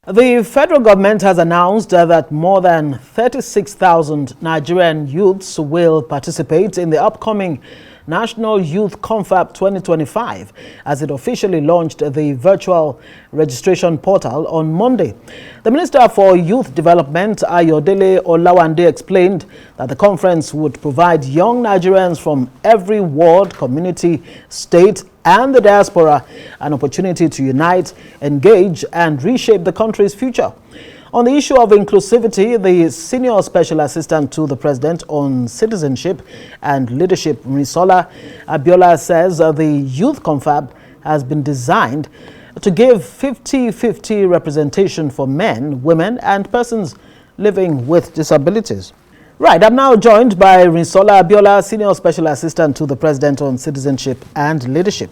The federal government has announced that more than 36,000 Nigerian youths will participate in the upcoming National Youth Confab 2025 as it officially launched the virtual registration portal on Monday. The Minister for Youth Development, Ayodele Olawande, explained that the conference would provide young Nigerians from every ward, community, state, and the diaspora an opportunity to unite, engage, and reshape the country's future. On the issue of inclusivity, the Senior Special Assistant to the President on Citizenship and Leadership, Rinsola, Abiola, says the Youth Confab has been designed to give 50-50 representation for men, women, and persons living with disabilities. Right, I'm now joined by Rinsola Abiola, Senior Special Assistant to the President on Citizenship and Leadership.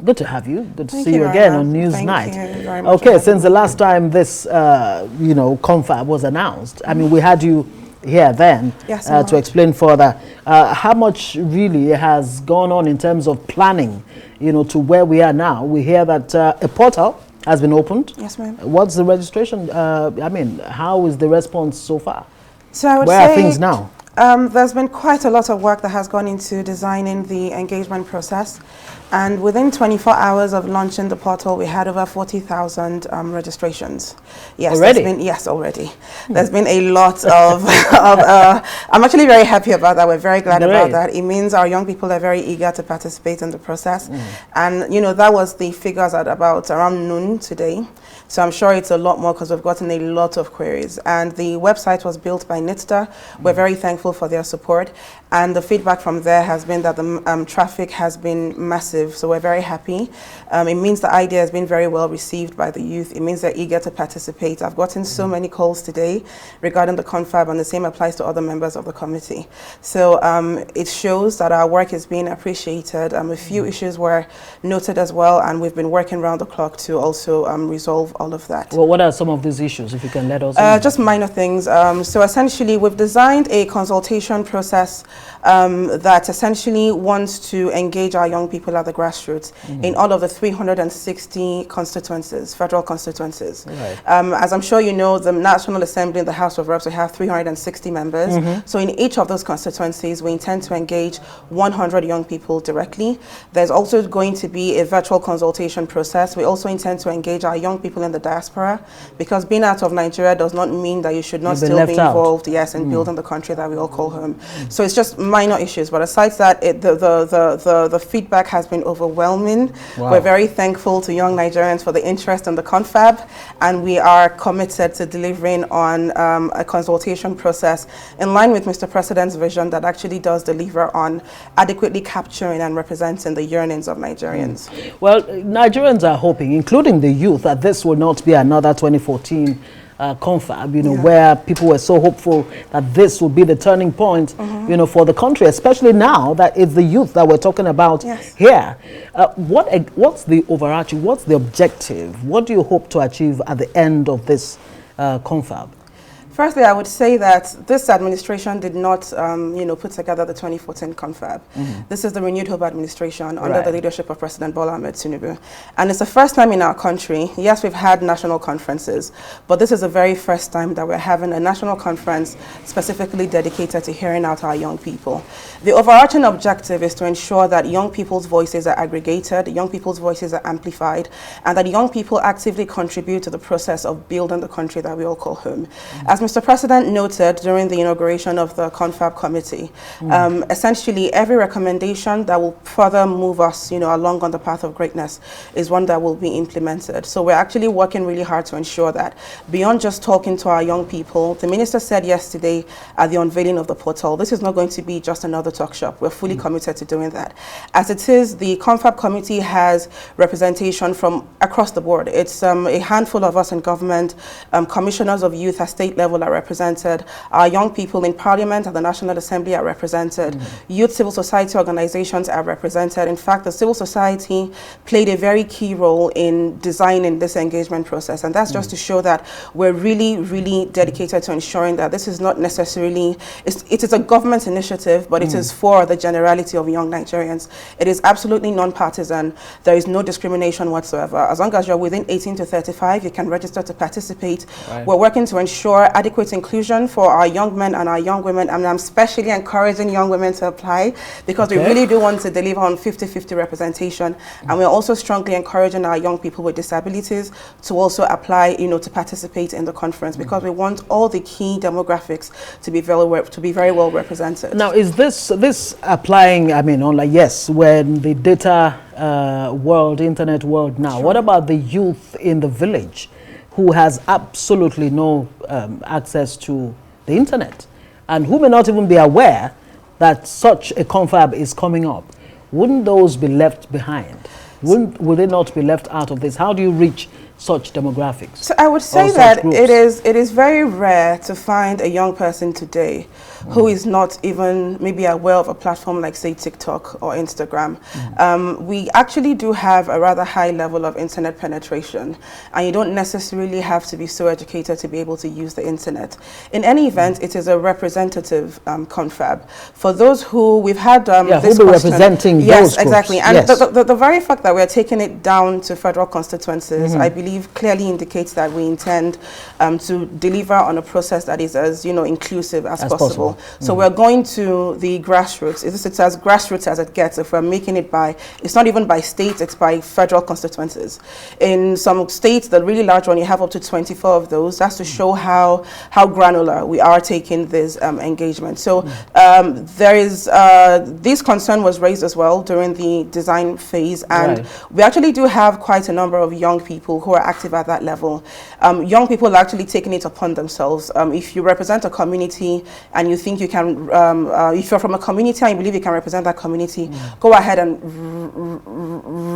Good to have you. Good to see you again on News Night. Thank you very much. Okay, since the last time this, confab was announced, I mean, we had you here then to explain further how much really has gone on in terms of planning, to where we are now. We hear that a portal has been opened. Yes, ma'am. What's the registration? How is the response so far? So I would Where are things now? There's been quite a lot of work that has gone into designing the engagement process. And within 24 hours of launching the portal, we had over 40,000 registrations. Yes, already? Yes, already. There's been a lot of, I'm actually very happy about that. We're very glad about that. It means our young people are very eager to participate in the process. And, that was the figures at about around noon today. So I'm sure it's a lot more because we've gotten a lot of queries. And the website was built by NITSTA. We're very thankful for their support. And the feedback from there has been that the traffic has been massive. So we're very happy. It means the idea has been very well received by the youth. It means they're eager to participate. I've gotten so many calls today regarding the confab, and the same applies to other members of the committee. So it shows that our work is being appreciated. A few issues were noted as well, and we've been working round the clock to also resolve all of that. Well, what are some of these issues, if you can let us know? Just minor things. So essentially, we've designed a consultation process that essentially wants to engage our young people at the grassroots in all of the 360 constituencies, federal constituencies. Right. As I'm sure you know, the National Assembly and the House of Reps, we have 360 members. So in each of those constituencies, we intend to engage 100 young people directly. There's also going to be a virtual consultation process. We also intend to engage our young people in the diaspora, because being out of Nigeria does not mean that you should not still be involved, in building the country that we all call home. So it's just minor issues, but aside that, the feedback has been overwhelming. Wow. We're very thankful to young Nigerians for the interest in the confab, and we are committed to delivering on a consultation process in line with Mr. President's vision that actually does deliver on adequately capturing and representing the yearnings of Nigerians. Well, Nigerians are hoping, including the youth, that this will not be another 2014 confab, where people were so hopeful that this would be the turning point, for the country, especially now that it's the youth that we're talking about here. What's the overarching, what's the objective? What do you hope to achieve at the end of this confab? Firstly, I would say that this administration did not, put together the 2014 confab. This is the renewed hope administration under the leadership of President Bola Ahmed Tinubu. And it's the first time in our country, yes, we've had national conferences, but this is the very first time that we're having a national conference specifically dedicated to hearing out our young people. The overarching objective is to ensure that young people's voices are aggregated, young people's voices are amplified, and that young people actively contribute to the process of building the country that we all call home. As Mr. President noted during the inauguration of the Confab Committee, essentially every recommendation that will further move us, along on the path of greatness is one that will be implemented. So we're actually working really hard to ensure that beyond just talking to our young people, the minister said yesterday at the unveiling of the portal, this is not going to be just another talk shop. We're fully committed to doing that. As it is, the Confab Committee has representation from across the board. It's a handful of us in government, commissioners of youth at state level are represented, our young people in Parliament and the National Assembly are represented, youth civil society organizations are represented. In fact, the civil society played a very key role in designing this engagement process, and that's just to show that we're really, really dedicated to ensuring that this is not necessarily, it is a government initiative, but it is for the generality of young Nigerians. It is absolutely non-partisan. There is no discrimination whatsoever. as long as you're within 18 to 35, you can register to participate. Right. We're working to ensure adequate inclusion for our young men and our young women, and I'm especially encouraging young women to apply because we really do want to deliver on 50-50 representation, and we're also strongly encouraging our young people with disabilities to also apply, to participate in the conference because we want all the key demographics to be very well represented. Now, is this applying? I mean, on yes, when the data world, internet world now. Sure. What about the youth in the village who has absolutely no access to the internet and who may not even be aware that such a confab is coming up? Wouldn't those be left behind? Would they not be left out of this? How do you reach such demographics? So I would say that it is very rare to find a young person today who is not even maybe aware of a platform like, say, TikTok or Instagram. We actually do have a rather high level of internet penetration, and you don't necessarily have to be so educated to be able to use the internet. In any event, it is a representative confab. For those who we've had this who be representing yes, those exactly. groups. And yes. the very fact that we're taking it down to federal constituencies, I believe clearly indicates that we intend to deliver on a process that is as inclusive as possible. So we're going to the grassroots. It's as grassroots as it gets. If we're making it it's not even by state, it's by federal constituencies. In some states, the really large one, you have up to 24 of those. That's to show how granular we are taking this engagement. So there is this concern was raised as well during the design phase, and we actually do have quite a number of young people who are active at that level. Young people are actually taking it upon themselves. If you represent a community and you think you can, if you're from a community and you believe you can represent that community, go ahead and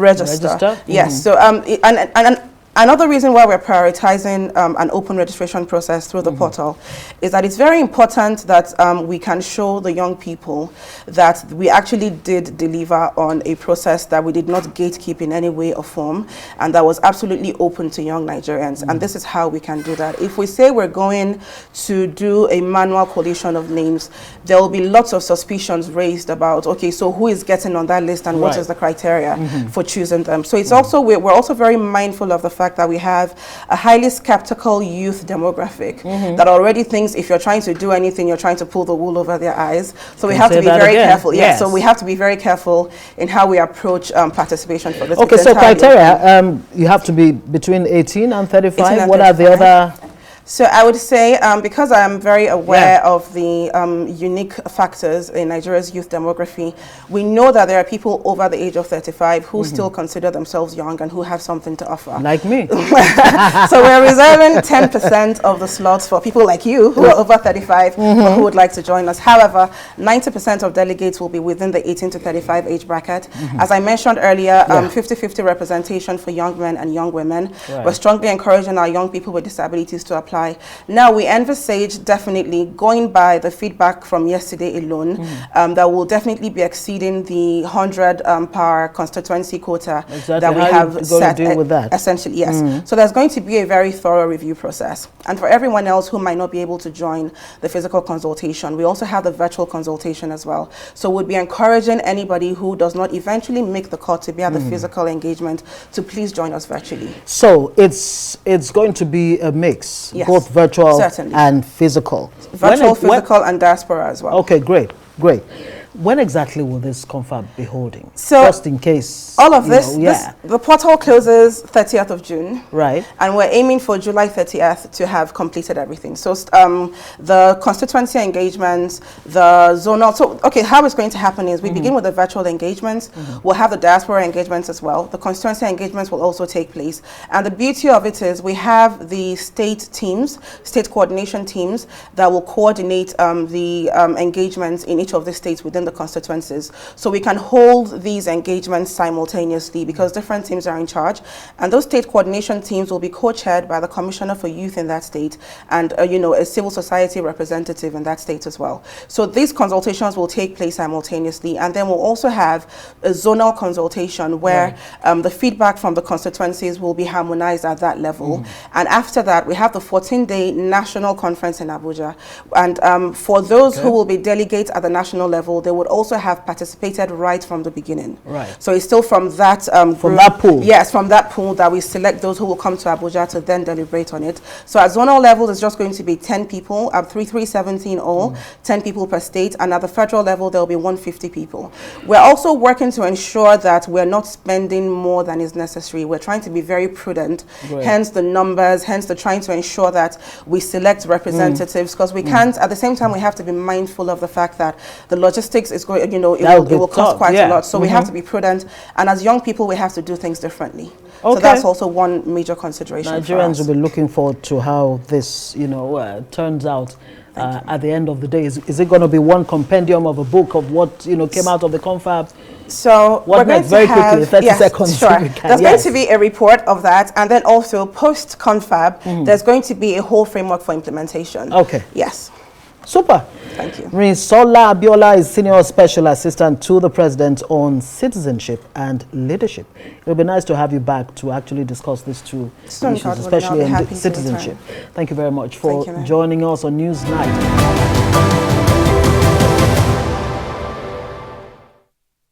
register. Yes. So and another reason why we're prioritizing an open registration process through the portal is that it's very important that we can show the young people that we actually did deliver on a process that we did not gatekeep in any way or form, and that was absolutely open to young Nigerians. And this is how we can do that. If we say we're going to do a manual collation of names, there will be lots of suspicions raised about, okay, so who is getting on that list and what is the criteria for choosing them? So it's also, we're also very mindful of the fact that we have a highly skeptical youth demographic that already thinks if you're trying to do anything, you're trying to pull the wool over their eyes. So we have to be very careful. Yes. So we have to be very careful in how we approach participation for this. Okay, so criteria, you have to be between 18 and 35. What are the other? So I would say, because I am very aware of the unique factors in Nigeria's youth demography, we know that there are people over the age of 35 who still consider themselves young and who have something to offer. Like me. So we're reserving 10% of the slots for people like you who are over 35 who would like to join us. However, 90% of delegates will be within the 18 to 35 age bracket. As I mentioned earlier, 50-50 representation for young men and young women. We're strongly encouraging our young people with disabilities to apply. Now, we envisage definitely going by the feedback from yesterday alone, that will definitely be exceeding the 100 per constituency quota that we have set. Deal with that? Essentially, yes. So there's going to be a very thorough review process. And for everyone else who might not be able to join the physical consultation, we also have the virtual consultation as well. So we'll be encouraging anybody who does not eventually make the cut to be at the physical engagement to please join us virtually. So it's going to be a mix. Yes. Both virtual and physical. Virtual, physical, and diaspora as well. Okay, great. When exactly will this confab be holding? So, just in case. All of this, the portal closes 30th of June. Right. And we're aiming for July 30th to have completed everything. So the constituency engagements, the zonal. So, okay, how it's going to happen is we begin with the virtual engagements. We'll have the diaspora engagements as well. The constituency engagements will also take place. And the beauty of it is we have the state teams, state coordination teams that will coordinate the engagements in each of the states within the constituencies. So we can hold these engagements simultaneously because different teams are in charge. And those state coordination teams will be co-chaired by the Commissioner for Youth in that state and, a civil society representative in that state as well. So these consultations will take place simultaneously. And then we'll also have a zonal consultation where the feedback from the constituencies will be harmonized at that level. And after that, we have the 14-day national conference in Abuja. And for those who will be delegates at the national level, they would also have participated right from the beginning. Right. So it's still from that from that pool. Yes, from that pool that we select those who will come to Abuja to then deliberate on it. So at zonal level, it's just going to be 10 people, 317 all, 10 people per state, and at the federal level, there will be 150 people. We're also working to ensure that we're not spending more than is necessary. We're trying to be very prudent, hence the numbers, hence the trying to ensure that we select representatives, because we can't, at the same time, we have to be mindful of the fact that the logistics is going, you know, it will cost quite a lot. So we have to be prudent, and as young people, we have to do things differently. So that's also one major consideration. Nigerians will be looking forward to how this, you know, turns out at the end of the day. Is it going to be one compendium of a book of what, you know, came out of the confab? So what next? Very quickly, 30 seconds. Sure. There's going to be a report of that, and then also post confab, there's going to be a whole framework for implementation. Okay. Yes. Super. Thank you. Rinsola Abiola is Senior Special Assistant to the President on Citizenship and Leadership. It would be nice to have you back to actually discuss these two issues, especially in citizenship. Thank you very much for joining us on Newsnight.